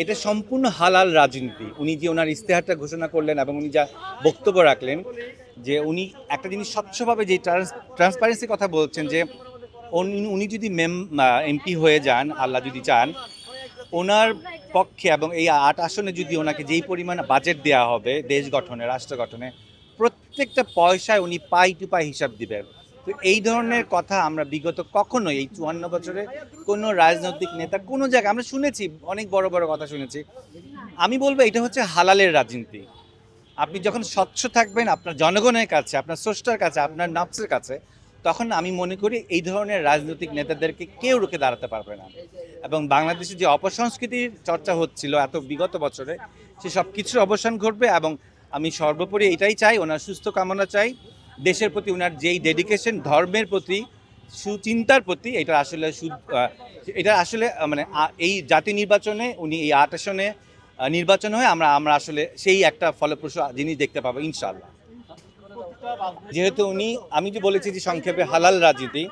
এটা সম্পূর্ণ হালাল রাজনীতি। উনি যে ওনার ইস্তেহারটা ঘোষণা করলেন এবং উনি যা বক্তব্য রাখলেন, যে উনি একটা জিনিস স্বচ্ছভাবে যে ট্রান্সপারেন্সির কথা বলছেন, যে উনি যদি এমপি হয়ে যান, আল্লাহ যদি চান, ওনার পক্ষে এবং এই ৮ আসনে যদি ওনাকে যেই পরিমাণ বাজেট দেওয়া হবে দেশ গঠনে, রাষ্ট্র গঠনে, প্রত্যেকটা পয়সায় উনি পাই টু পাই হিসাব দিবেন। তো এই ধরনের কথা আমরা বিগত কখনোই এই ৫৪ বছরে কোনো রাজনৈতিক নেতা কোনো জায়গায় আমরা শুনেছি, অনেক বড় বড় কথা শুনেছি। আমি বলবো এটা হচ্ছে হালালের রাজনীতি। আপনি যখন স্বচ্ছ থাকবেন আপনার জনগণের কাছে, আপনার স্রষ্টার কাছে, আপনার নফসের কাছে, তখন আমি মনে করি এই ধরনের রাজনৈতিক নেতাদেরকে কেউ রুখে দাঁড়াতে পারবে না। এবং বাংলাদেশে যে অপসংস্কৃতির চর্চা হচ্ছিল এত বিগত বছরে, সে সব কিছুর অবসান ঘটবে। এবং আমি সর্বোপরি এটাই চাই, ওনার সুস্থ কামনা চাই, দেশের প্রতি ওনার যেই ডেডিকেশন, ধর্মের প্রতি, সুচিন্তার প্রতি, এটা আসলে মানে এই জাতীয় নির্বাচনে উনি এই ৮ আসনে নির্বাচন হয়ে আমরা আসলে সেই একটা ফলপ্রসূ জিনিস দেখতে পাবো ইনশাআল্লাহ। যেহেতু উনি, আমি যে বলেছি যে সংক্ষেপে হালাল রাজনীতি,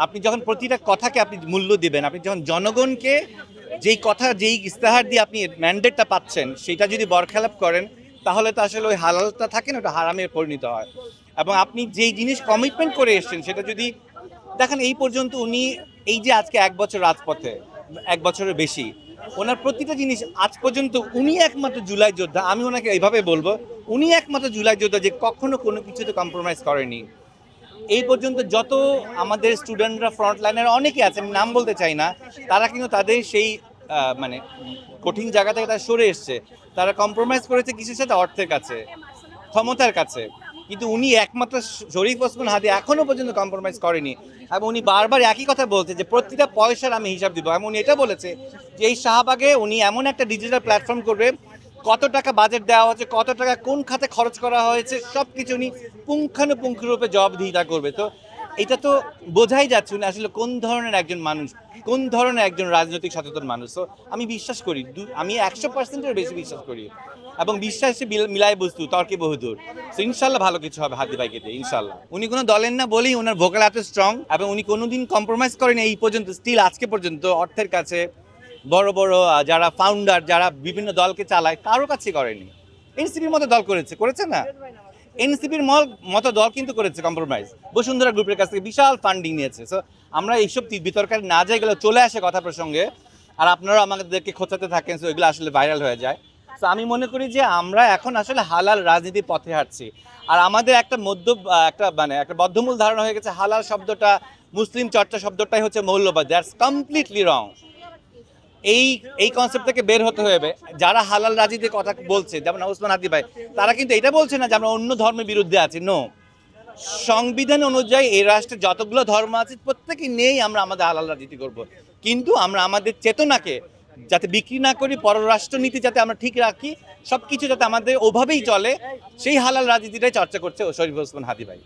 আপনি যখন প্রতিটা কথাকে আপনি মূল্য দিবেন, আপনি যখন জনগণকে যেই কথা, যেই ইস্তেহার দিয়ে আপনি ম্যান্ডেটটা পাচ্ছেন, সেটা যদি বরখেলাপ করেন, তাহলে তো আসলে ওই হালালটা থাকে না, ওটা হারামে পরিণত হয়। এবং আপনি যেই জিনিস কমিটমেন্ট করে এসছেন সেটা যদি দেখেন, এই পর্যন্ত উনি এই যে আজকে ১ বছর রাজপথে, ১ বছরের বেশি, ওনার প্রতিটা জিনিস আজ পর্যন্ত উনি একমাত্র জুলাই যোদ্ধা, আমি ওনাকে এইভাবে বলবো, উনি একমাত্র জুলাই যোদ্ধা যে কখনো কোনো কিছুতে কম্প্রোমাইজ করেনি। এই পর্যন্ত যত আমাদের স্টুডেন্টরা ফ্রন্ট লাইনের অনেকে আছে, আমি নাম বলতে চাই না, তারা কিন্তু তাদের সেই মানে কঠিন জায়গা থেকে তারা সরে এসছে। তারা কম্প্রোমাইজ করেছে কিসের সাথে? অর্থের কাছে, ক্ষমতার কাছে। কিন্তু উনি একমাত্র শরীফ ওসমান হাদি এখনো পর্যন্ত কম্প্রোমাইজ করেনি। এবং উনি বারবার একই কথা বলছে যে প্রতিটা পয়সার আমি হিসাব দিব। এবং উনি এটা বলেছে যে এই শাহবাগে উনি এমন একটা ডিজিটাল প্ল্যাটফর্ম করবে, কত টাকা বাজেট দেওয়া হচ্ছে, কত টাকা কোন খাতে খরচ করা হয়েছে, সব কিছু উনি পুঙ্খানুপুঙ্খরূপে জবাবদিহিতা করবে। তো এটা তো বোঝাই যাচ্ছে উনি আসলে কোন ধরনের একজন মানুষ, কোন ধরনের একজন রাজনৈতিক সচেতন মানুষ। তো আমি বিশ্বাস করি, আমি ১০০%-এর বেশি বিশ্বাস করি, এবং বিশ্বাসে মিলায় বস্তু তর্কে বহুদূর। তো ইনশাল্লাহ ভালো কিছু হবে হাদি ভাইকে দিয়ে, ইনশাল্লাহ। উনি কোনো দলের না বলেই ওনার ভোকাল এত স্ট্রং, এবং উনি কোনোদিন কম্প্রোমাইজ করেন এই পর্যন্ত, স্টিল আজকে পর্যন্ত অর্থের কাছে, বড় বড় যারা ফাউন্ডার, যারা বিভিন্ন দলকে চালায়, কারো কাছে করেনি। এনসিপির মতো দল করেছে না, এনসিপির মতো দল কিন্তু করেছে কম্প্রোমাইজ, বসুন্ধরা গ্রুপের কাছ থেকে বিশাল ফান্ডিং নিয়েছে। সো আমরা এইসব বিতর্কে না যাই, গেলে চলে আসে কথা প্রসঙ্গে, আর আপনারাও আমাদেরকে খোঁচাতে থাকেন, সো এগুলো আসলে ভাইরাল হয়ে যায়। তো আমি মনে করি যে আমরা এখন আসলে হালাল রাজনীতির পথে হাঁটছি। আর আমাদের একটা একটা বদ্ধমূল ধারণা হয়ে গেছে হালাল শব্দটা, মুসলিম চর্চা শব্দটাই হচ্ছে মৌলবাদ। দ্যাটস কমপ্লিটলি রং। এই কনসেপ্ট থেকে বের হতে হবে। যারা হালাল রাজনীতির কথা বলছে, যেমন ওসমান হাদি ভাই, তারা কিন্তু এটা বলছে না যে আমরা অন্য ধর্মের বিরুদ্ধে আছি। নো, সংবিধান অনুযায়ী এই রাষ্ট্রে যতগুলো ধর্ম আছে প্রত্যেকে নিয়েই আমরা আমাদের হালাল রাজনীতি করব। কিন্তু আমরা আমাদের চেতনাকে যাতে বিক্রি না করি, পররাষ্ট্রনীতি যাতে আমরা ঠিক রাখি, সব কিছু যাতে আমাদের ওভাবেই চলে, সেই হালাল রাজনীতিটাই চর্চা করছে শরীফ ওসমান হাদি ভাই।